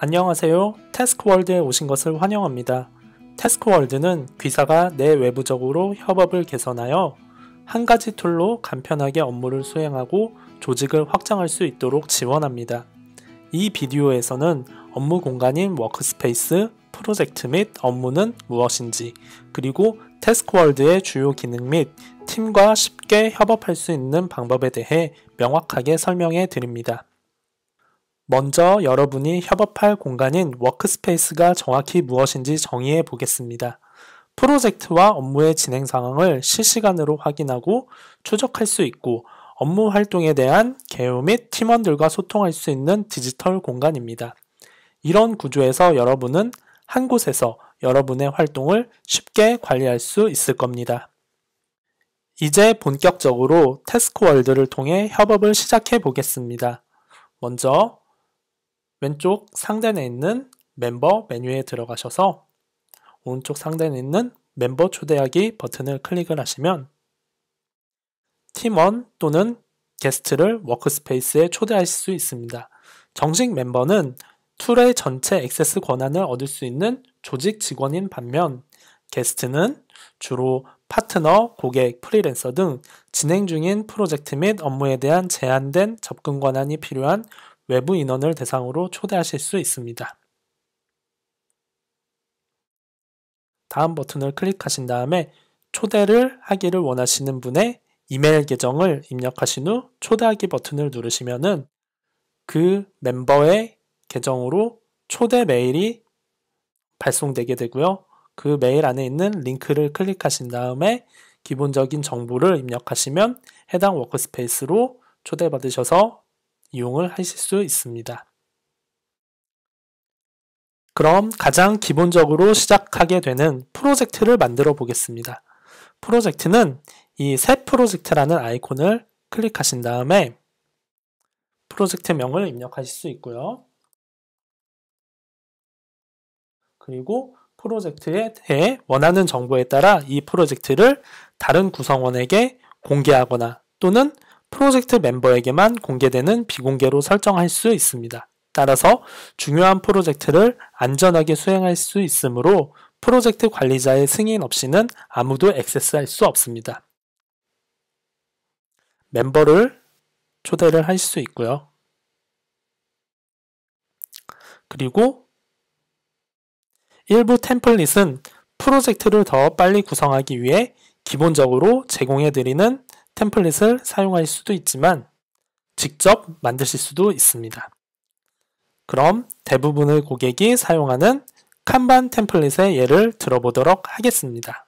안녕하세요. 태스크월드에 오신 것을 환영합니다. 태스크월드는 귀사가 내외부적으로 협업을 개선하여 한 가지 툴로 간편하게 업무를 수행하고 조직을 확장할 수 있도록 지원합니다. 이 비디오에서는 업무 공간인 워크스페이스, 프로젝트 및 업무는 무엇인지, 그리고 태스크월드의 주요 기능 및 팀과 쉽게 협업할 수 있는 방법에 대해 명확하게 설명해 드립니다. 먼저 여러분이 협업할 공간인 워크스페이스가 정확히 무엇인지 정의해 보겠습니다. 프로젝트와 업무의 진행 상황을 실시간으로 확인하고 추적할 수 있고 업무 활동에 대한 개요 및 팀원들과 소통할 수 있는 디지털 공간입니다. 이런 구조에서 여러분은 한 곳에서 여러분의 활동을 쉽게 관리할 수 있을 겁니다. 이제 본격적으로 태스크월드를 통해 협업을 시작해 보겠습니다. 먼저 왼쪽 상단에 있는 멤버 메뉴에 들어가셔서 오른쪽 상단에 있는 멤버 초대하기 버튼을 클릭을 하시면 팀원 또는 게스트를 워크스페이스에 초대하실 수 있습니다. 정식 멤버는 툴의 전체 액세스 권한을 얻을 수 있는 조직 직원인 반면 게스트는 주로 파트너, 고객, 프리랜서 등 진행 중인 프로젝트 및 업무에 대한 제한된 접근 권한이 필요한 외부 인원을 대상으로 초대하실 수 있습니다. 다음 버튼을 클릭하신 다음에 초대를 하기를 원하시는 분의 이메일 계정을 입력하신 후 초대하기 버튼을 누르시면은 그 멤버의 계정으로 초대 메일이 발송되게 되고요. 그 메일 안에 있는 링크를 클릭하신 다음에 기본적인 정보를 입력하시면 해당 워크스페이스로 초대받으셔서 이용을 하실 수 있습니다. 그럼 가장 기본적으로 시작하게 되는 프로젝트를 만들어 보겠습니다. 프로젝트는 이 새 프로젝트라는 아이콘을 클릭하신 다음에 프로젝트명을 입력하실 수 있고요. 그리고 프로젝트에 대해 원하는 정보에 따라 이 프로젝트를 다른 구성원에게 공개하거나 또는 프로젝트 멤버에게만 공개되는 비공개로 설정할 수 있습니다. 따라서 중요한 프로젝트를 안전하게 수행할 수 있으므로 프로젝트 관리자의 승인 없이는 아무도 액세스할 수 없습니다. 멤버를 초대를 하실 수 있고요. 그리고 일부 템플릿은 프로젝트를 더 빨리 구성하기 위해 기본적으로 제공해드리는 템플릿을 사용할 수도 있지만 직접 만드실 수도 있습니다. 그럼 대부분의 고객이 사용하는 칸반 템플릿의 예를 들어보도록 하겠습니다.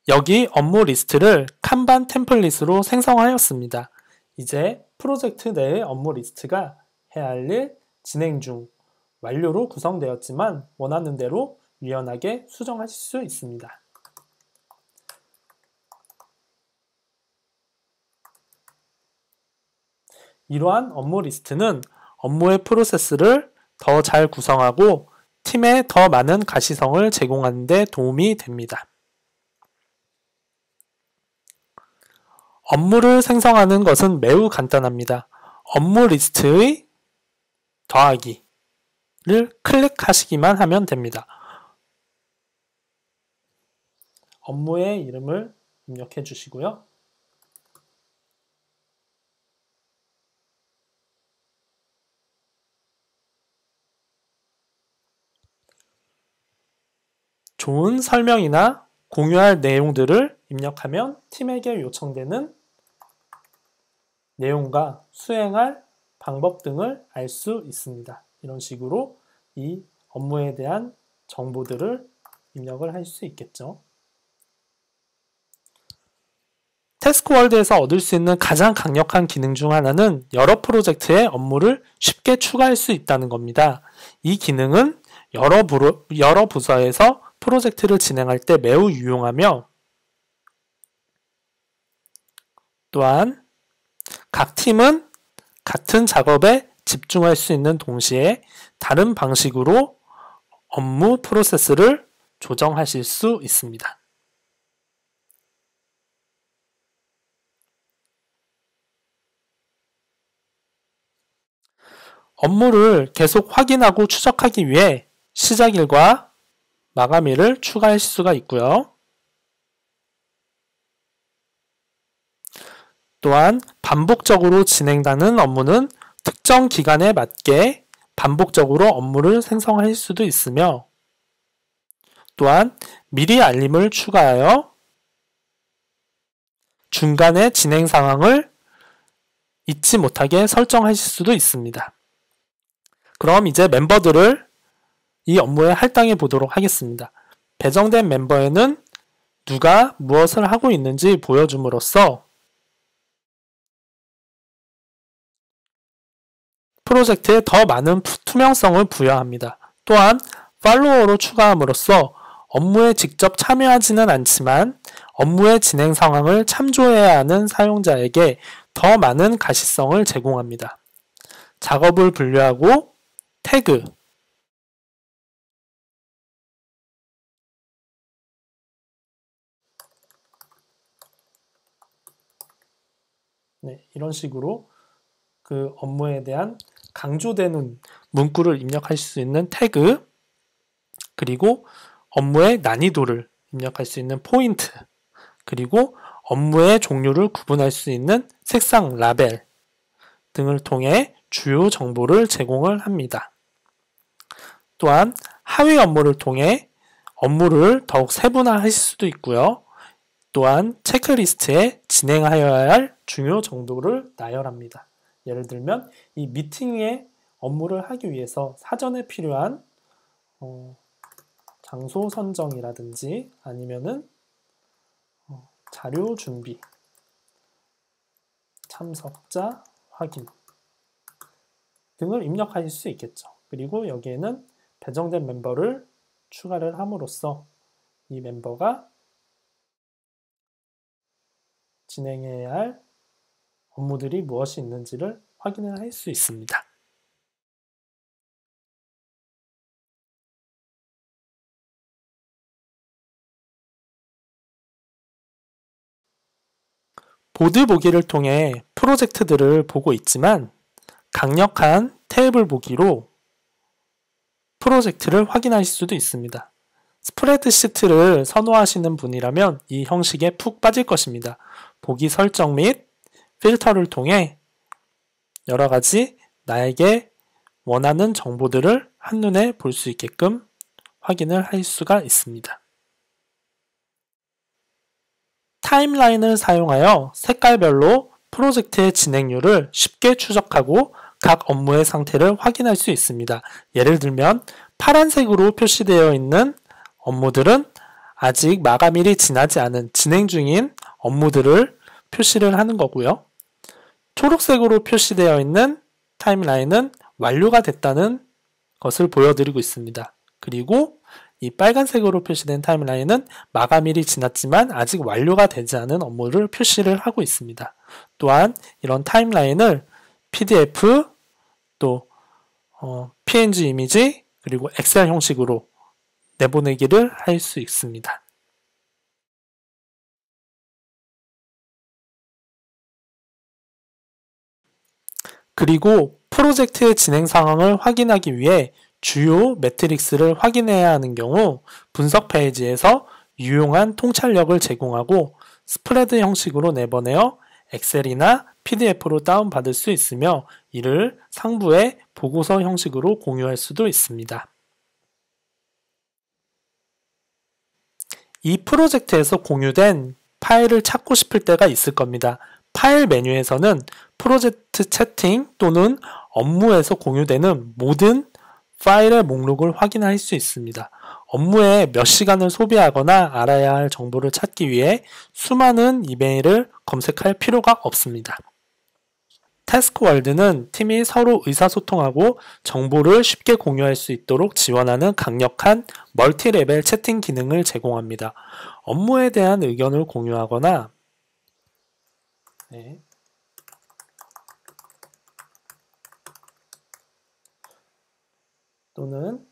여기 업무 리스트를 칸반 템플릿으로 생성하였습니다. 이제 프로젝트 내의 업무 리스트가 해야 할 일, 진행 중, 완료로 구성되었지만 원하는 대로 유연하게 수정하실 수 있습니다. 이러한 업무 리스트는 업무의 프로세스를 더 잘 구성하고 팀에 더 많은 가시성을 제공하는 데 도움이 됩니다. 업무를 생성하는 것은 매우 간단합니다. 업무 리스트의 더하기를 클릭하시기만 하면 됩니다. 업무의 이름을 입력해 주시고요. 좋은 설명이나 공유할 내용들을 입력하면 팀에게 요청되는 내용과 수행할 방법 등을 알 수 있습니다. 이런 식으로 이 업무에 대한 정보들을 입력을 할 수 있겠죠. 태스크월드에서 얻을 수 있는 가장 강력한 기능 중 하나는 여러 프로젝트의 업무를 쉽게 추가할 수 있다는 겁니다. 이 기능은 여러 부서에서 프로젝트를 진행할 때 매우 유용하며 또한 각 팀은 같은 작업에 집중할 수 있는 동시에 다른 방식으로 업무 프로세스를 조정하실 수 있습니다. 업무를 계속 확인하고 추적하기 위해 시작일과 마감일을 추가할 수가 있고요. 또한 반복적으로 진행되는 업무는 특정 기간에 맞게 반복적으로 업무를 생성할 수도 있으며, 또한 미리 알림을 추가하여 중간에 진행 상황을 잊지 못하게 설정하실 수도 있습니다. 그럼 이제 멤버들을 이 업무에 할당해 보도록 하겠습니다. 배정된 멤버에는 누가 무엇을 하고 있는지 보여줌으로써 프로젝트에 더 많은 투명성을 부여합니다. 또한 팔로워로 추가함으로써 업무에 직접 참여하지는 않지만 업무의 진행 상황을 참조해야 하는 사용자에게 더 많은 가시성을 제공합니다. 작업을 분류하고 태그, 이런 식으로 그 업무에 대한 강조되는 문구를 입력할 수 있는 태그, 그리고 업무의 난이도를 입력할 수 있는 포인트, 그리고 업무의 종류를 구분할 수 있는 색상 라벨 등을 통해 주요 정보를 제공을 합니다. 또한 하위 업무를 통해 업무를 더욱 세분화하실 수도 있고요. 또한 체크리스트에 진행하여야 할 중요 정도를 나열합니다. 예를 들면 이 미팅의 업무를 하기 위해서 사전에 필요한 장소 선정이라든지 아니면은 자료 준비, 참석자 확인 등을 입력하실 수 있겠죠. 그리고 여기에는 배정된 멤버를 추가를 함으로써 이 멤버가 진행해야 할 업무들이 무엇이 있는지를 확인을 할 수 있습니다. 보드 보기를 통해 프로젝트들을 보고 있지만 강력한 테이블 보기로 프로젝트를 확인하실 수도 있습니다. 스프레드시트를 선호하시는 분이라면 이 형식에 푹 빠질 것입니다. 보기 설정 및 필터를 통해 여러 가지 나에게 원하는 정보들을 한눈에 볼 수 있게끔 확인을 할 수가 있습니다. 타임라인을 사용하여 색깔별로 프로젝트의 진행률을 쉽게 추적하고 각 업무의 상태를 확인할 수 있습니다. 예를 들면 파란색으로 표시되어 있는 업무들은 아직 마감일이 지나지 않은 진행 중인 업무들을 표시를 하는 거고요. 초록색으로 표시되어 있는 타임라인은 완료가 됐다는 것을 보여드리고 있습니다. 그리고 이 빨간색으로 표시된 타임라인은 마감일이 지났지만 아직 완료가 되지 않은 업무를 표시를 하고 있습니다. 또한 이런 타임라인을 PDF, 또 PNG 이미지, 그리고 엑셀 형식으로 내보내기를 할 수 있습니다. 그리고 프로젝트의 진행 상황을 확인하기 위해 주요 매트릭스를 확인해야 하는 경우 분석 페이지에서 유용한 통찰력을 제공하고 스프레드 형식으로 내보내어 엑셀이나 PDF로 다운받을 수 있으며 이를 상부에 보고서 형식으로 공유할 수도 있습니다. 이 프로젝트에서 공유된 파일을 찾고 싶을 때가 있을 겁니다. 파일 메뉴에서는 프로젝트 채팅 또는 업무에서 공유되는 모든 파일의 목록을 확인할 수 있습니다. 업무에 몇 시간을 소비하거나 알아야 할 정보를 찾기 위해 수많은 이메일을 검색할 필요가 없습니다. 태스크월드는 팀이 서로 의사소통하고 정보를 쉽게 공유할 수 있도록 지원하는 강력한 멀티레벨 채팅 기능을 제공합니다. 업무에 대한 의견을 공유하거나 또는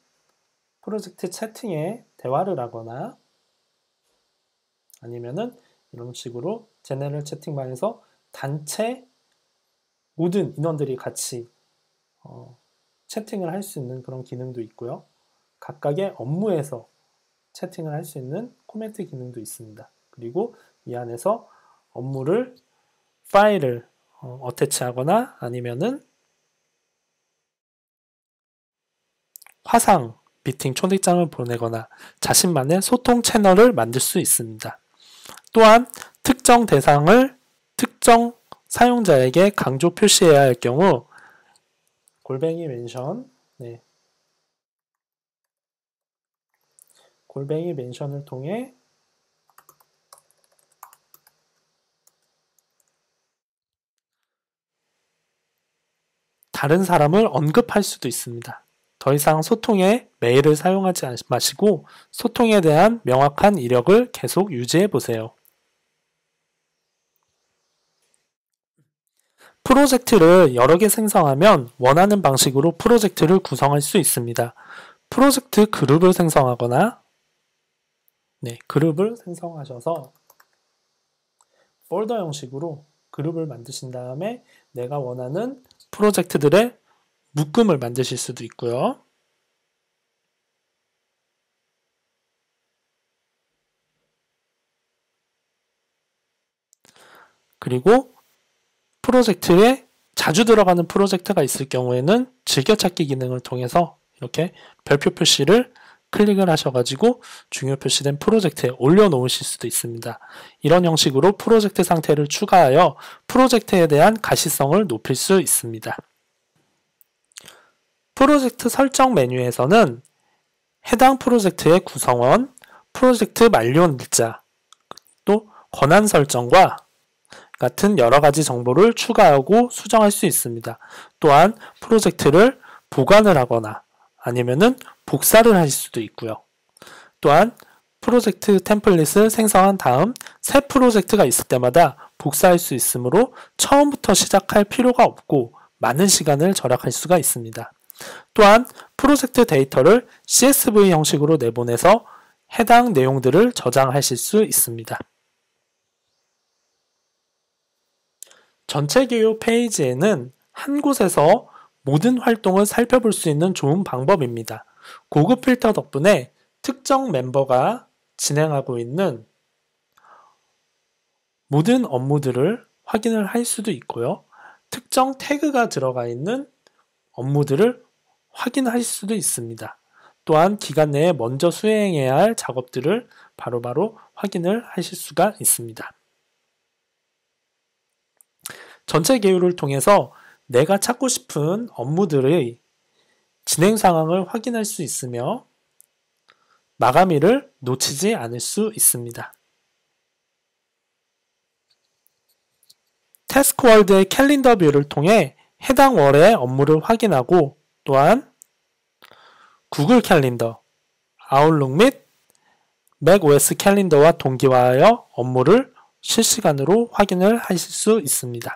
프로젝트 채팅에 대화를 하거나 아니면은 이런 식으로 제너럴 채팅방에서 단체 모든 인원들이 같이 채팅을 할 수 있는 그런 기능도 있고요. 각각의 업무에서 채팅을 할 수 있는 코멘트 기능도 있습니다. 그리고 이 안에서 업무를 파일을 어태치하거나 아니면은 화상, 미팅 초대장을 보내거나 자신만의 소통 채널을 만들 수 있습니다. 또한 특정 대상을 특정 사용자에게 강조 표시해야 할 경우 골뱅이 멘션, 골뱅이 멘션을 통해 다른 사람을 언급할 수도 있습니다. 더 이상 소통에 메일을 사용하지 마시고 소통에 대한 명확한 이력을 계속 유지해 보세요. 프로젝트를 여러 개 생성하면 원하는 방식으로 프로젝트를 구성할 수 있습니다. 프로젝트 그룹을 생성하거나 그룹을 생성하셔서 폴더 형식으로 그룹을 만드신 다음에 내가 원하는 프로젝트들의 묶음을 만드실 수도 있고요. 그리고 프로젝트에 자주 들어가는 프로젝트가 있을 경우에는 즐겨찾기 기능을 통해서 이렇게 별표 표시를 클릭을 하셔가지고 중요 표시된 프로젝트에 올려놓으실 수도 있습니다. 이런 형식으로 프로젝트 상태를 추가하여 프로젝트에 대한 가시성을 높일 수 있습니다. 프로젝트 설정 메뉴에서는 해당 프로젝트의 구성원, 프로젝트 만료 날짜, 또 권한 설정과 같은 여러 가지 정보를 추가하고 수정할 수 있습니다. 또한 프로젝트를 보관을 하거나 아니면은 복사를 할 수도 있고요. 또한 프로젝트 템플릿을 생성한 다음 새 프로젝트가 있을 때마다 복사할 수 있으므로 처음부터 시작할 필요가 없고 많은 시간을 절약할 수가 있습니다. 또한 프로젝트 데이터를 CSV 형식으로 내보내서 해당 내용들을 저장하실 수 있습니다. 전체 개요 페이지에는 한 곳에서 모든 활동을 살펴볼 수 있는 좋은 방법입니다. 고급 필터 덕분에 특정 멤버가 진행하고 있는 모든 업무들을 확인을 할 수도 있고요. 특정 태그가 들어가 있는 업무들을 확인할 수도 있습니다. 또한 기간 내에 먼저 수행해야 할 작업들을 바로바로 확인을 하실 수가 있습니다. 전체 개요를 통해서 내가 찾고 싶은 업무들의 진행 상황을 확인할 수 있으며 마감일을 놓치지 않을 수 있습니다. 태스크월드의 캘린더 뷰를 통해 해당 월의 업무를 확인하고 또한 구글 캘린더, 아웃룩 및 맥OS 캘린더와 동기화하여 업무를 실시간으로 확인을 하실 수 있습니다.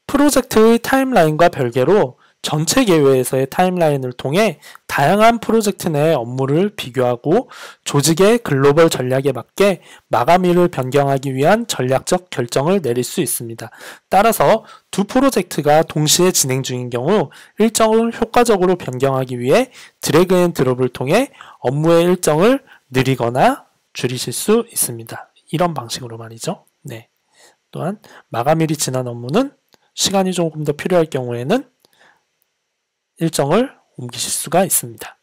프로젝트의 타임라인과 별개로 전체 개요에서의 타임라인을 통해 다양한 프로젝트 내의 업무를 비교하고 조직의 글로벌 전략에 맞게 마감일을 변경하기 위한 전략적 결정을 내릴 수 있습니다. 따라서 두 프로젝트가 동시에 진행 중인 경우 일정을 효과적으로 변경하기 위해 드래그 앤 드롭을 통해 업무의 일정을 느리거나 줄이실 수 있습니다. 이런 방식으로 말이죠. 또한 마감일이 지난 업무는 시간이 조금 더 필요할 경우에는 일정을 옮기실 수가 있습니다.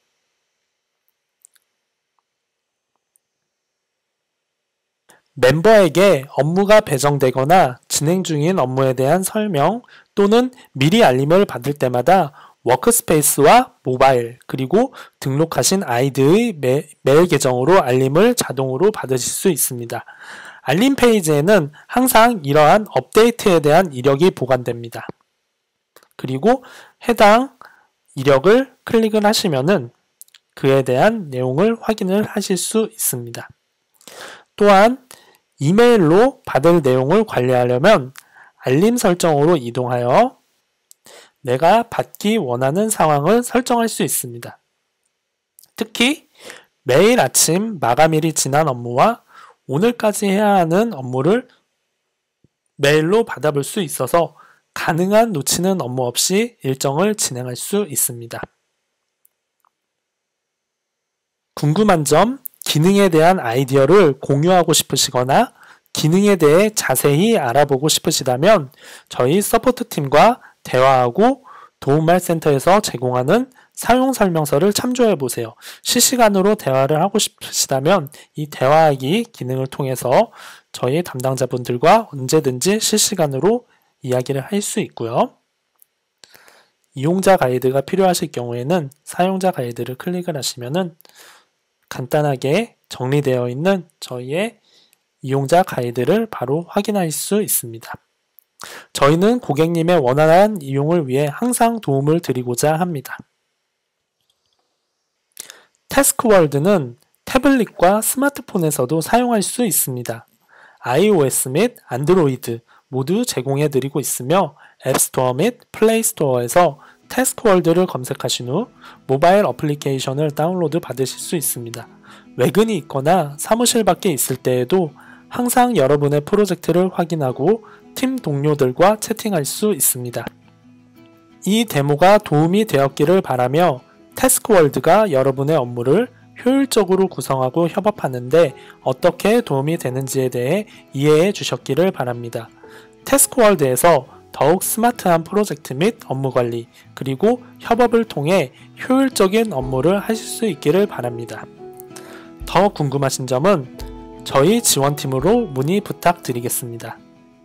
멤버에게 업무가 배정되거나 진행 중인 업무에 대한 설명 또는 미리 알림을 받을 때마다 워크스페이스와 모바일 그리고 등록하신 아이디의 메일 계정으로 알림을 자동으로 받으실 수 있습니다. 알림 페이지에는 항상 이러한 업데이트에 대한 이력이 보관됩니다. 그리고 해당 이력을 클릭을 하시면은 그에 대한 내용을 확인을 하실 수 있습니다. 또한 이메일로 받을 내용을 관리하려면 알림 설정으로 이동하여 내가 받기 원하는 상황을 설정할 수 있습니다. 특히 매일 아침 마감일이 지난 업무와 오늘까지 해야 하는 업무를 메일로 받아볼 수 있어서 가능한 놓치는 업무 없이 일정을 진행할 수 있습니다. 궁금한 점, 기능에 대한 아이디어를 공유하고 싶으시거나 기능에 대해 자세히 알아보고 싶으시다면 저희 서포트팀과 대화하고 도움말 센터에서 제공하는 사용 설명서를 참조해 보세요. 실시간으로 대화를 하고 싶으시다면 이 대화하기 기능을 통해서 저희 담당자분들과 언제든지 실시간으로 이야기를 할 수 있고요. 이용자 가이드가 필요하실 경우에는 사용자 가이드를 클릭을 하시면은 간단하게 정리되어 있는 저희의 이용자 가이드를 바로 확인할 수 있습니다. 저희는 고객님의 원활한 이용을 위해 항상 도움을 드리고자 합니다. 태스크월드는 태블릿과 스마트폰에서도 사용할 수 있습니다. iOS 및 안드로이드 모두 제공해 드리고 있으며 앱스토어 및 플레이스토어에서 태스크월드를 검색하신 후 모바일 어플리케이션을 다운로드 받으실 수 있습니다. 외근이 있거나 사무실 밖에 있을 때에도 항상 여러분의 프로젝트를 확인하고 팀 동료들과 채팅할 수 있습니다. 이 데모가 도움이 되었기를 바라며 태스크월드가 여러분의 업무를 효율적으로 구성하고 협업하는데 어떻게 도움이 되는지에 대해 이해해 주셨기를 바랍니다. 태스크월드에서 더욱 스마트한 프로젝트 및 업무 관리, 그리고 협업을 통해 효율적인 업무를 하실 수 있기를 바랍니다. 더 궁금하신 점은 저희 지원팀으로 문의 부탁드리겠습니다.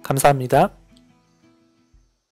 감사합니다.